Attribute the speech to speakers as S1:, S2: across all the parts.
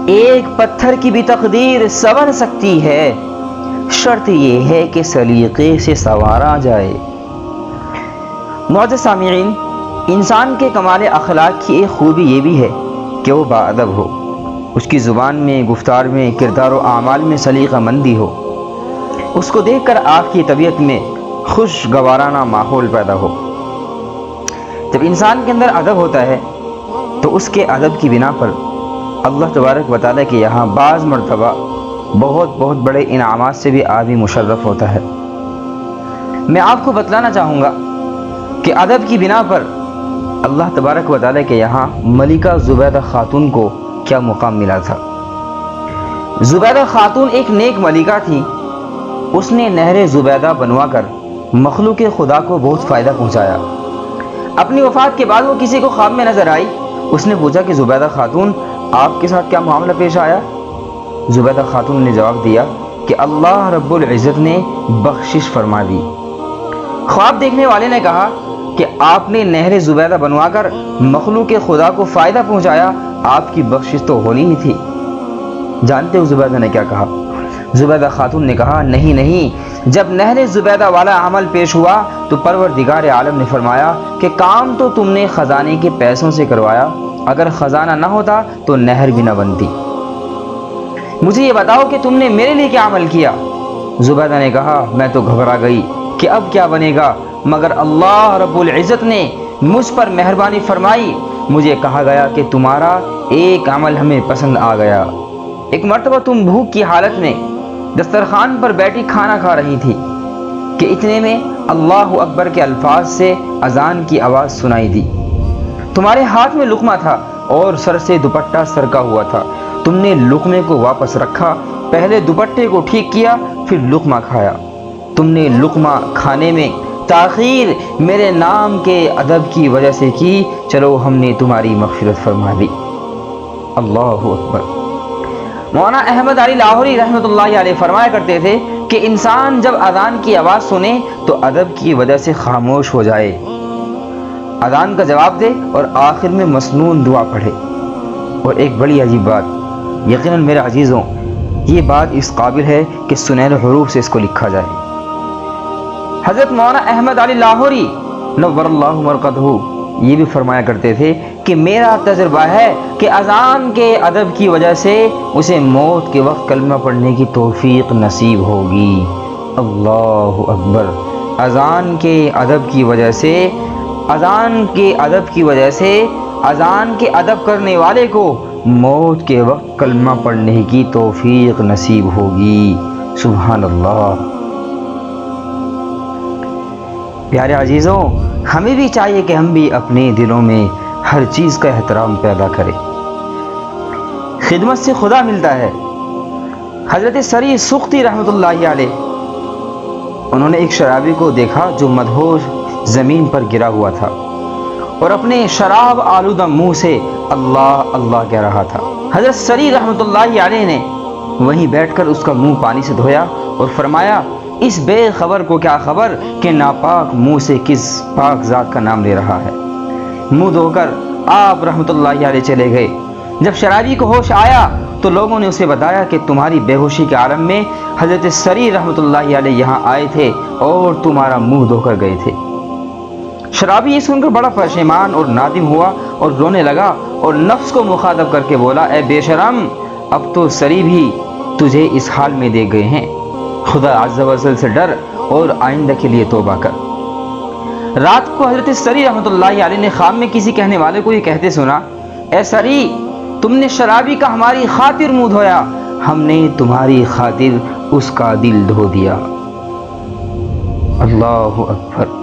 S1: ایک پتھر کی بھی تقدیر سنور سکتی ہے، شرط یہ ہے کہ سلیقے سے سنوارا جائے۔ معزز سامعین، انسان کے کمال اخلاق کی ایک خوبی یہ بھی ہے کہ وہ باادب ہو، اس کی زبان میں، گفتار میں، کردار و اعمال میں سلیقہ مندی ہو، اس کو دیکھ کر آپ کی طبیعت میں خوشگوارانہ ماحول پیدا ہو۔ جب انسان کے اندر ادب ہوتا ہے تو اس کے ادب کی بنا پر اللہ تبارک و تعالیٰ کے یہاں بعض مرتبہ بہت بڑے انعامات سے بھی آدمی مشرف ہوتا ہے۔ میں آپ کو بتلانا چاہوں گا کہ ادب کی بنا پر اللہ تبارک و تعالیٰ کے یہاں ملکہ زبیدہ خاتون کو کیا مقام ملا تھا۔ زبیدہ خاتون ایک نیک ملکہ تھی، اس نے نہر زبیدہ بنوا کر مخلوق خدا کو بہت فائدہ پہنچایا۔ اپنی وفات کے بعد وہ کسی کو خواب میں نظر آئی، اس نے پوچھا کہ زبیدہ خاتون آپ کے ساتھ کیا معاملہ پیش آیا؟ زبیدہ خاتون نے جواب دیا کہ اللہ رب العزت نے بخشش فرما دی۔ خواب دیکھنے والے نے کہا کہ آپ نے نہر زبیدہ بنوا کر مخلوق خدا کو فائدہ پہنچایا، آپ کی بخشش تو ہونی ہی تھی۔ جانتے ہو زبیدہ نے کیا کہا؟ زبیدہ خاتون نے کہا نہیں، جب نہر زبیدہ والا عمل پیش ہوا تو پروردگار عالم نے فرمایا کہ کام تو تم نے خزانے کے پیسوں سے کروایا، اگر خزانہ نہ ہوتا تو نہر بھی نہ بنتی، مجھے یہ بتاؤ کہ تم نے میرے لیے کیا عمل کیا؟ زبیدہ نے کہا میں تو گھبرا گئی کہ اب کیا بنے گا، مگر اللہ رب العزت نے مجھ پر مہربانی فرمائی، مجھے کہا گیا کہ تمہارا ایک عمل ہمیں پسند آ گیا۔ ایک مرتبہ تم بھوک کی حالت میں دسترخوان پر بیٹھی کھانا کھا رہی تھی کہ اتنے میں اللہ اکبر کے الفاظ سے اذان کی آواز سنائی دی۔ تمہارے ہاتھ میں لقمہ تھا اور سر سے دوپٹہ سرکا ہوا تھا، تم نے لقمے کو واپس رکھا، پہلے دوپٹے کو ٹھیک کیا پھر لقمہ کھایا۔ تم نے لقمہ کھانے میں تاخیر میرے نام کے ادب کی وجہ سے کی، چلو ہم نے تمہاری مغفرت فرما دی۔ اللہ اکبر۔ مولانا احمد علی لاہوری رحمۃ اللہ علیہ فرمایا کرتے تھے کہ انسان جب اذان کی آواز سنے تو ادب کی وجہ سے خاموش ہو جائے، اذان کا جواب دے اور آخر میں مسنون دعا پڑھے۔ اور ایک بڑی عجیب بات، یقیناً میرے عزیزوں یہ بات اس قابل ہے کہ سنہرے حروف سے اس کو لکھا جائے۔ حضرت مولانا احمد علی لاہوری نور اللہ مرقدہ یہ بھی فرمایا کرتے تھے کہ میرا تجربہ ہے کہ اذان کے ادب کی وجہ سے اسے موت کے وقت کلمہ پڑھنے کی توفیق نصیب ہوگی۔ اللہ اکبر۔ اذان کے ادب کی وجہ سے اذان کے ادب کرنے والے کو موت کے وقت کلمہ پڑھنے کی توفیق نصیب ہوگی۔ سبحان اللہ۔ پیارے عزیزوں، ہمیں بھی چاہیے کہ ہم بھی اپنے دلوں میں ہر چیز کا احترام پیدا کریں۔ خدمت سے خدا ملتا ہے۔ حضرت سری سختی رحمۃ اللہ علیہ، انہوں نے ایک شرابی کو دیکھا جو مدہوش زمین پر گرا ہوا تھا اور اپنے شراب آلودہ منہ سے اللہ اللہ کہہ رہا تھا۔ حضرت سری رحمۃ اللہ علیہ نے وہیں بیٹھ کر اس کا منہ پانی سے دھویا اور فرمایا اس بے خبر کو کیا خبر کہ ناپاک منہ سے کس پاک ذات کا نام لے رہا ہے۔ منہ دھو کر آپ رحمۃ اللہ علیہ چلے گئے۔ جب شرابی کو ہوش آیا تو لوگوں نے اسے بتایا کہ تمہاری بے ہوشی کے عالم میں حضرت سری رحمۃ اللہ علیہ یہاں آئے تھے اور تمہارا منہ دھو کر گئے تھے۔ شرابی یہ سن کر بڑا پشیمان اور نادم ہوا اور رونے لگا اور نفس کو مخاطب کر کے بولا اے بے شرم، اب تو سری بھی تجھے اس حال میں دے گئے ہیں، خدا عز و جل سے ڈر اور آئندہ کے لیے توبہ کر۔ رات کو حضرت سری رحمۃ اللہ علیہ نے خواب میں کسی کہنے والے کو یہ کہتے سنا اے سری، تم نے شرابی کا ہماری خاطر منہ دھویا، ہم نے تمہاری خاطر اس کا دل دھو دیا۔ اللہ اکبر۔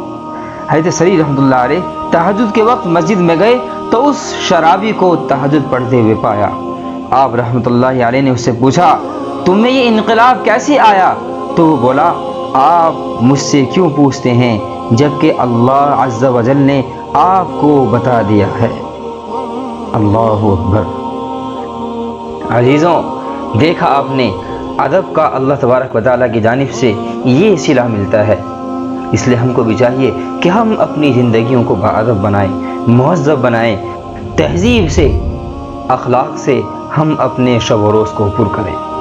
S1: حضرت سری رحمۃ اللہ علیہ تہجد کے وقت مسجد میں گئے تو اس شرابی کو تہجد پڑھتے ہوئے پایا۔ آپ رحمۃ اللہ علیہ نے اس سے پوچھا تم میں یہ انقلاب کیسے آیا؟ تو وہ بولا آپ مجھ سے کیوں پوچھتے ہیں جبکہ اللہ عز و جل نے آپ کو بتا دیا ہے۔ اللہ اکبر۔ عزیزوں، دیکھا آپ نے ادب کا اللہ تبارک و تعالیٰ کی جانب سے یہ صلہ ملتا ہے، اس لیے ہم کو بھی چاہیے کہ ہم اپنی زندگیوں کو باادب بنائیں، مہذب بنائیں، تہذیب سے، اخلاق سے ہم اپنے شب و روز کو پر کریں۔